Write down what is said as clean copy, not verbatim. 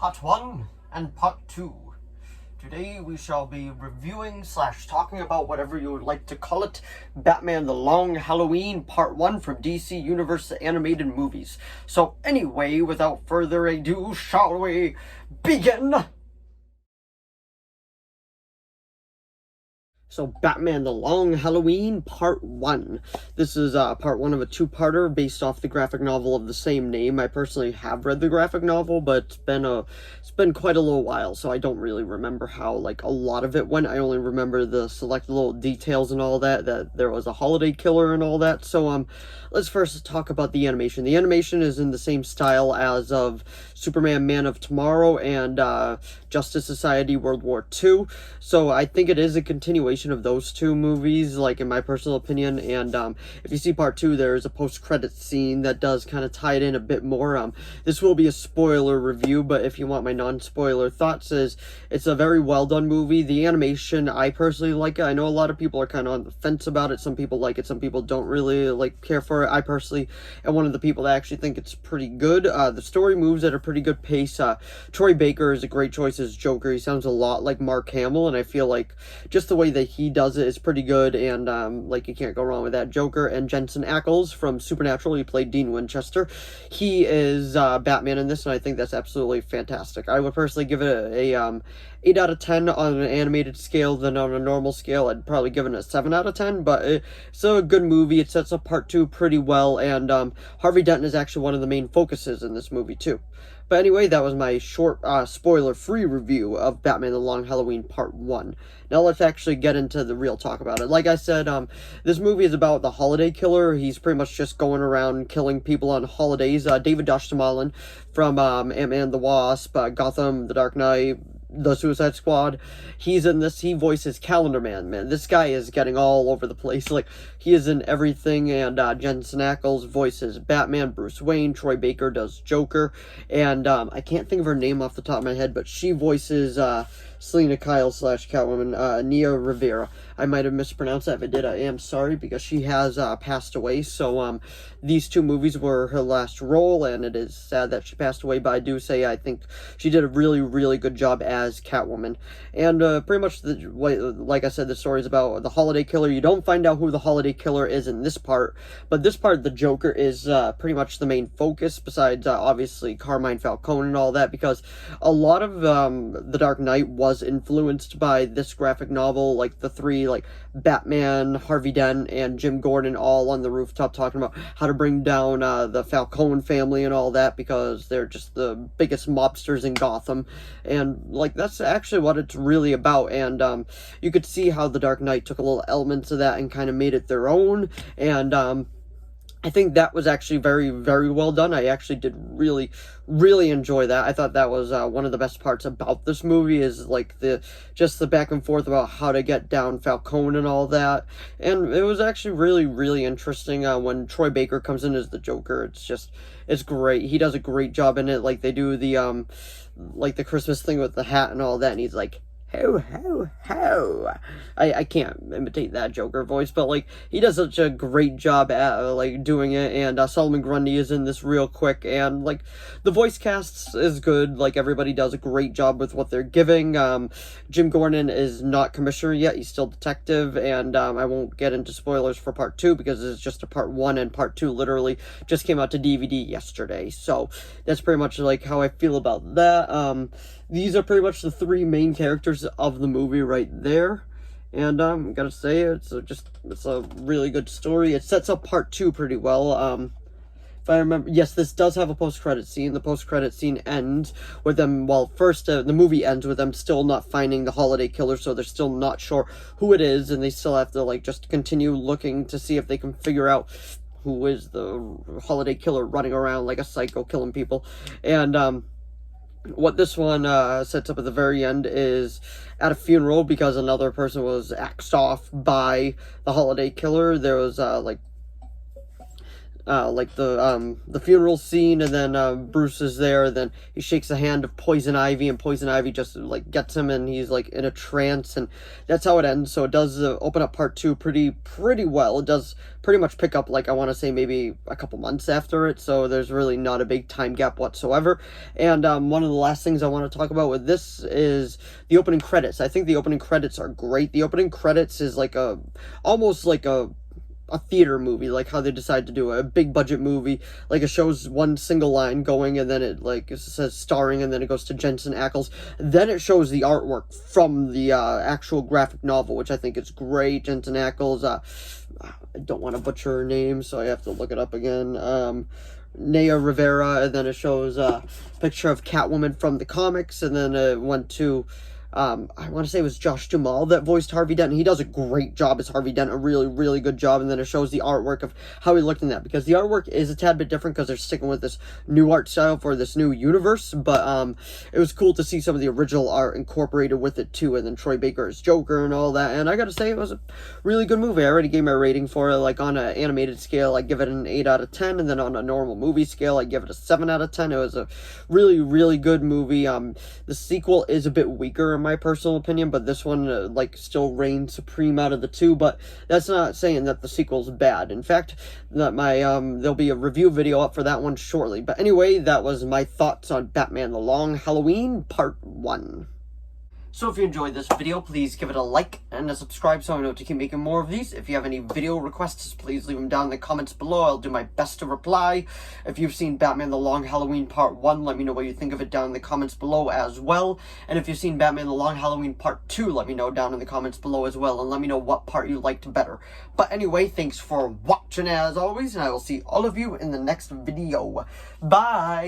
Part 1 and Part 2. Today we shall be reviewing / talking about whatever you would like to call it, Batman The Long Halloween Part 1 from DC Universe Animated Movies. So anyway, without further ado, shall we begin? So, Batman The Long Halloween Part 1. This is Part 1 of a two-parter based off the graphic novel of the same name. I personally have read the graphic novel, but it's been quite a little while, so I don't really remember how, a lot of it went. I only remember the select little details and all that there was a holiday killer and all that. So, let's first talk about the animation. The animation is in the same style as of Superman Man of Tomorrow and Justice Society World War II. So, I think it is a continuation of those two movies, in my personal opinion. And if you see Part 2, there's a post-credit scene that does kind of tie it in a bit more. This will be a spoiler review, but if you want my non-spoiler thoughts, it's a very well-done movie. The animation, I personally like it. I know a lot of people are kind of on the fence about it. Some people like it, some people don't really care for it. I personally am one of the people that actually think it's pretty good. The story moves at a pretty good pace. Troy Baker is a great choice as Joker. He sounds a lot like Mark Hamill, and I feel like just the way that he does it is pretty good, and you can't go wrong with that. Joker and Jensen Ackles from Supernatural, he played Dean Winchester. He is Batman in this, and I think that's absolutely fantastic. I would personally give it a 8 out of 10 on an animated scale. Than on a normal scale, I'd probably give it a 7 out of 10, but it's a good movie. It sets up Part 2 pretty well, and Harvey Dent is actually one of the main focuses in this movie too. But anyway, that was my short, spoiler-free review of Batman The Long Halloween Part 1. Now let's actually get into the real talk about it. Like I said, this movie is about the holiday killer. He's pretty much just going around killing people on holidays. David Dastmalin from Ant-Man the Wasp, Gotham, The Dark Knight, The Suicide Squad. He's in this. He voices Calendar Man. This guy is getting all over the place. He is in everything, and Jensen Ackles voices Batman, Bruce Wayne, Troy Baker does Joker, and I can't think of her name off the top of my head, but she voices Selena Kyle / Catwoman, Nia Rivera. I might have mispronounced that. If I did, I am sorry, because she has passed away. So these two movies were her last role, and it is sad that she passed away, but I do say I think she did a really, really good job as Catwoman. And pretty much, like I said, the story is about the holiday killer. You don't find out who the holiday killer is in this part, but this part, the Joker is pretty much the main focus, besides obviously Carmine Falcone and all that, because a lot of The Dark Knight was influenced by this graphic novel. The three, Batman, Harvey Dent, and Jim Gordon all on the rooftop talking about how to bring down the Falcone family and all that, because they're just the biggest mobsters in Gotham. And that's actually what it's really about. And you could see how The Dark Knight took a little elements of that and kind of made it their own. And I think that was actually very, very well done. I actually did really, really enjoy that. I thought that was one of the best parts about this movie, is the back and forth about how to get down Falcone and all that. And it was actually really, really interesting when Troy Baker comes in as the Joker. It's great. He does a great job in it. They do the the Christmas thing with the hat and all that, and he's like, ho, ho, ho. I can't imitate that Joker voice, but, he does such a great job at, doing it, and Solomon Grundy is in this real quick, and, the voice cast is good. Everybody does a great job with what they're giving. Jim Gordon is not commissioner yet. He's still detective, and I won't get into spoilers for Part 2, because it's just a Part 1, and Part 2 literally just came out to DVD yesterday, so that's pretty much, how I feel about that. These are pretty much the three main characters of the movie right there. And gotta say, it's a really good story. It sets up Part 2 pretty well. If I remember, yes, this does have a post-credit scene. The post-credit scene ends with them, first, the movie ends with them still not finding the holiday killer, so they're still not sure who it is, and they still have to, just continue looking to see if they can figure out who is the holiday killer running around like a psycho killing people. And what this one sets up at the very end is at a funeral, because another person was axed off by the holiday killer. There was the funeral scene, and then Bruce is there, and then he shakes the hand of Poison Ivy, and Poison Ivy just like gets him, and he's like in a trance, and that's how it ends. So it does open up part two pretty well. It does pretty much pick up, like, I want to say maybe a couple months after it, so there's really not a big time gap whatsoever. And one of the last things I want to talk about with this is the opening credits. I think the opening credits are great. The opening credits is like almost like a theater movie, like how they decide to do a big budget movie. Like, it shows one single line going, and then it says starring, and then it goes to Jensen Ackles. Then it shows the artwork from the actual graphic novel, which I think is great. Jensen Ackles, I don't want to butcher her name, so I have to look it up again. Naya Rivera, and then it shows a picture of Catwoman from the comics, and then it went to I want to say it was Josh Duhamel that voiced Harvey Dent. He does a great job as Harvey Dent, a really good job. And then it shows the artwork of how he looked in that, because the artwork is a tad bit different because they're sticking with this new art style for this new universe. But it was cool to see some of the original art incorporated with it too, and then Troy Baker's Joker and all that. And I gotta say, it was a really good movie. I already gave my rating for it. Like, on an animated scale, I give it an 8 out of 10, and then on a normal movie scale, I give it a 7 out of 10. It was a really good movie. The sequel is a bit weaker in my personal opinion, but this one like still reigns supreme out of the two. But that's not saying that the sequel's bad. In fact, that my there'll be a review video up for that one shortly. But anyway, that was my thoughts on Batman: The Long Halloween Part 1. So if you enjoyed this video, please give it a like and a subscribe so I know to keep making more of these. If you have any video requests, please leave them down in the comments below. I'll do my best to reply. If you've seen Batman: The Long Halloween Part 1, let me know what you think of it down in the comments below as well. And if you've seen Batman: The Long Halloween Part 2, let me know down in the comments below as well. And let me know what part you liked better. But anyway, thanks for watching as always, and I will see all of you in the next video. Bye!